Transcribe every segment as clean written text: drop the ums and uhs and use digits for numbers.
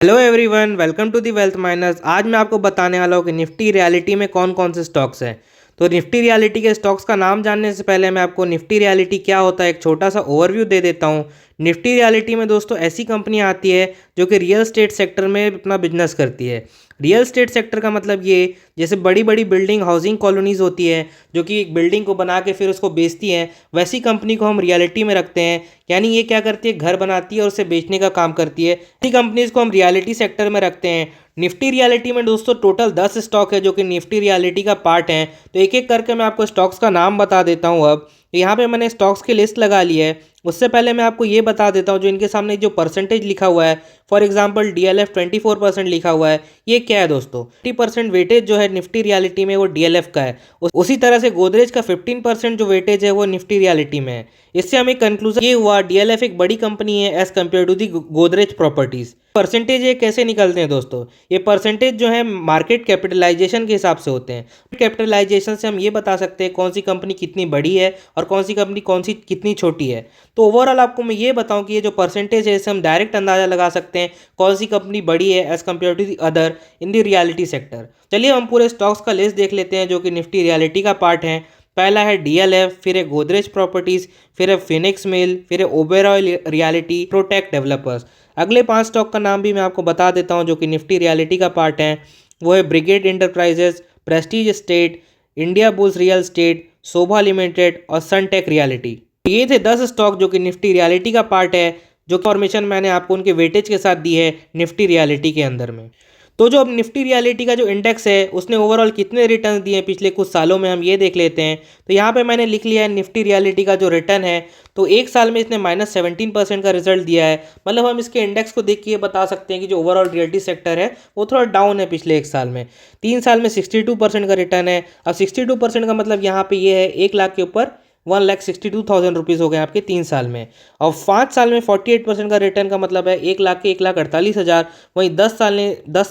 Hello everyone, welcome to the wealth miners. आज मैं आपको बताने वाला हूँ कि निफ्टी रियलिटी में कौन कौन से स्टॉक्स हैं। तो निफ्टी रियलिटी के स्टॉक्स का नाम जानने से पहले मैं आपको निफ्टी रियलिटी क्या होता है एक छोटा सा ओवरव्यू दे देता हूँ। निफ्टी रियलिटी में दोस्तों ऐसी कंपनी आती है जो कि रियल स्टेट सेक्टर में अपना बिजनेस करती है। रियल स्टेट सेक्टर का मतलब ये, जैसे बड़ी बड़ी बिल्डिंग हाउसिंग कॉलोनीज होती है जो कि एक बिल्डिंग को बना के फिर उसको बेचती हैं, वैसी कंपनी को हम रियलिटी में रखते हैं। यानी ये क्या करती है, घर बनाती है और उसे बेचने का काम करती है। ऐसी कंपनीज को हम रियलिटी सेक्टर में रखते हैं। निफ्टी रियलिटी में दोस्तों टोटल 10 स्टॉक है जो कि निफ्टी रियलिटी का पार्ट हैं। तो एक एक करके मैं आपको स्टॉक्स का नाम बता देता हूँ। अब यहाँ पे मैंने स्टॉक्स की लिस्ट लगा ली है। उससे पहले मैं आपको ये बता देता हूँ, जो इनके सामने जो परसेंटेज लिखा हुआ है, फॉर एग्जांपल डीएलएफ 24% लिखा हुआ है, ये क्या है दोस्तों? 50% वेटेज जो है निफ्टी रियलिटी में वो डीएलएफ का है। उसी तरह से गोदरेज का 15% जो वेटेज है वो निफ्टी रियलिटी में है। इससे हमें कंक्लूजन ये हुआ, डीएलएफ एक बड़ी कंपनी है as compare to the Godrej properties. Percentage ये कैसे निकलते हैं दोस्तों? ये परसेंटेज जो है मार्केट कैपिटलाइजेशन के हिसाब से होते हैं। कैपिटलाइजेशन से हम ये बता सकते हैं कौन सी कंपनी कितनी बड़ी है और कौन सी कंपनी कौन सी कितनी छोटी है। तो ओवरऑल आपको मैं ये बताऊं कि ये जो परसेंटेज है इससे हम डायरेक्ट अंदाजा लगा सकते हैं कौन सी कंपनी बड़ी है as compare to the other in the reality sector. चलिए हम पूरे स्टॉक्स का लिस्ट देख लेते हैं जो कि निफ्टी रियलिटी का पार्ट है। पहला है डीएलएफ, फिर है गोदरेज प्रॉपर्टीज, फिर है फिनिक्स मिल, फिर है ओबेरॉय रियलिटी, प्रोटेक डेवलपर्स। अगले 5 स्टॉक का नाम भी मैं आपको बता देता हूं जो कि निफ्टी रियलिटी का पार्ट है। वो है ब्रिगेड इंटरप्राइजेस, प्रेस्टीज स्टेट, इंडिया बुल्स रियल स्टेट, शोभा लिमिटेड और सनटेक रियलिटी। ये थे 10 स्टॉक जो कि निफ्टी रियलिटी का पार्ट है, जो फॉर्मेशन मैंने आपको उनके वेटेज के साथ दी है निफ्टी रियलिटी के अंदर में। तो जो अब निफ्टी रियलिटी का जो इंडेक्स है उसने ओवरऑल कितने रिटर्न दिए पिछले कुछ सालों में, हम ये देख लेते हैं। तो यहाँ पे मैंने लिख लिया है निफ्टी रियलिटी का जो रिटर्न है। तो एक साल में इसने -17% का रिजल्ट दिया है। मतलब हम इसके इंडेक्स को देख के ये बता सकते हैं कि जो ओवरऑल रियलिटी सेक्टर है वो थोड़ा डाउन है पिछले एक साल में। 3 साल में 62% का रिटर्न है। अब 62% का मतलब यहाँ पे ये है 1 लाख के ऊपर 1,62,000 रुपीज़ हो गए आपके 3 साल में। और 5 साल में 48% का रिटर्न का मतलब है 1 लाख के 1,48,000। वहीं 10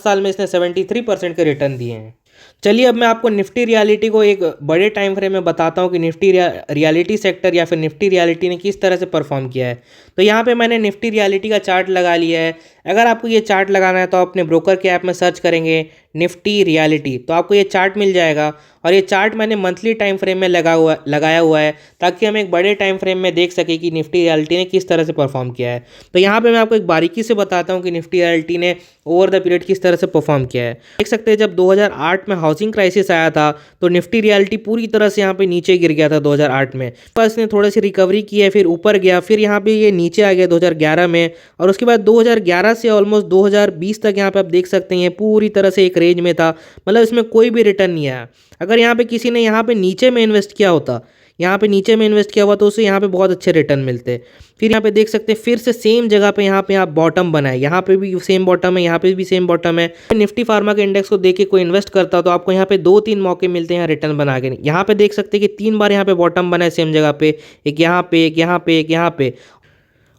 साल में इसने 73% के रिटर्न दिए हैं। चलिए अब मैं आपको निफ्टी रियलिटी को एक बड़े टाइम फ्रेम में बताता हूँ कि निफ्टी रियलिटी सेक्टर या फिर निफ्टी रियलिटी ने किस तरह से परफॉर्म किया है। तो यहाँ पे मैंने निफ्टी रियलिटी का चार्ट लगा लिया है। अगर आपको ये चार्ट लगाना है तो अपने ब्रोकर के ऐप में सर्च करेंगे निफ्टी रियलिटी, तो आपको ये चार्ट मिल जाएगा। और ये चार्ट मैंने मंथली टाइम फ्रेम में लगाया हुआ है ताकि हम एक बड़े टाइम फ्रेम में देख सकें कि निफ्टी रियलिटी ने किस तरह से परफॉर्म किया है। तो यहाँ पे मैं आपको एक बारीकी से बताता हूँ कि निफ्टी रियलिटी ने ओवर द पीरियड किस तरह से परफॉर्म किया है। देख सकते हैं जब 2008 में हाउसिंग क्राइसिस आया था तो निफ्टी रियलिटी पूरी तरह से यहाँ पे नीचे गिर गया था 2008 में। बस इसने थोड़ी सी रिकवरी की है, फिर ऊपर गया, फिर यहाँ पे ये नीचे आ गया 2011 में। और उसके बाद 2011 से ऑलमोस्ट 2020 तक यहाँ पे आप देख सकते हैं पूरी तरह से एक रेंज में था। मतलब इसमें कोई भी रिटर्न नहीं आया। अगर यहाँ पे किसी ने यहाँ पे नीचे में इन्वेस्ट किया होता, यहाँ पे नीचे में इन्वेस्ट किया हुआ, तो उसे यहाँ पे बहुत अच्छे रिटर्न मिलते। फिर यहाँ पे देख सकते हैं फिर से सेम जगह पे यहाँ पे आप बॉटम बनाए, यहाँ पे भी सेम बॉटम है, यहाँ पे भी सेम बॉटम है। निफ्टी फार्मा के इंडेक्स को देख के कोई इन्वेस्ट करता तो आपको यहाँ पे 2-3 मौके मिलते हैं रिटर्न बना के। यहाँ पे देख सकते हैं कि 3 बार यहाँ पे बॉटम बना है सेम जगह पे, एक यहाँ पे, एक यहाँ पे, एक यहाँ पे।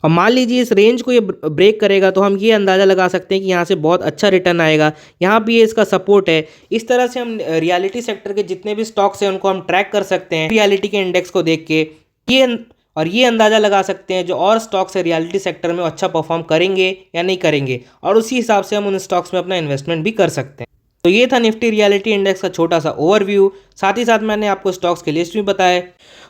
और मान लीजिए इस रेंज को ये ब्रेक करेगा तो हम ये अंदाज़ा लगा सकते हैं कि यहाँ से बहुत अच्छा रिटर्न आएगा। यहाँ भी ये इसका सपोर्ट है। इस तरह से हम रियलिटी सेक्टर के जितने भी स्टॉक्स हैं उनको हम ट्रैक कर सकते हैं रियलिटी के इंडेक्स को देख के। ये अंदाज़ा लगा सकते हैं जो और स्टॉक्स है रियलिटी सेक्टर में अच्छा परफॉर्म करेंगे या नहीं करेंगे, और उसी हिसाब से हम उन स्टॉक्स में अपना इन्वेस्टमेंट भी कर सकते हैं। तो ये था निफ्टी रियलिटी इंडेक्स का छोटा सा ओवरव्यू। साथ ही साथ मैंने आपको स्टॉक्स की लिस्ट भी बताए।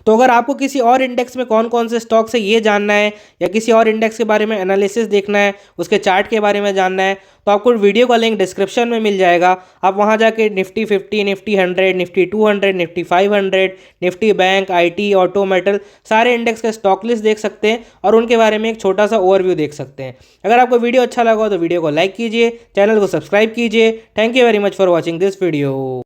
तो अगर आपको किसी और इंडेक्स में कौन कौन से स्टॉक्स है ये जानना है, या किसी और इंडेक्स के बारे में एनालिसिस देखना है, उसके चार्ट के बारे में जानना है, तो आपको वीडियो का लिंक डिस्क्रिप्शन में मिल जाएगा। आप वहां जाके Nifty 50, Nifty 100, Nifty 200, Nifty 500, Nifty bank, IT, auto, metal, सारे इंडेक्स का स्टॉक लिस्ट देख सकते हैं और उनके बारे में एक छोटा सा ओवरव्यू देख सकते हैं। अगर आपको वीडियो अच्छा लगा हो तो वीडियो को लाइक कीजिए, चैनल को सब्सक्राइब कीजिए। Thank you very much for watching this video.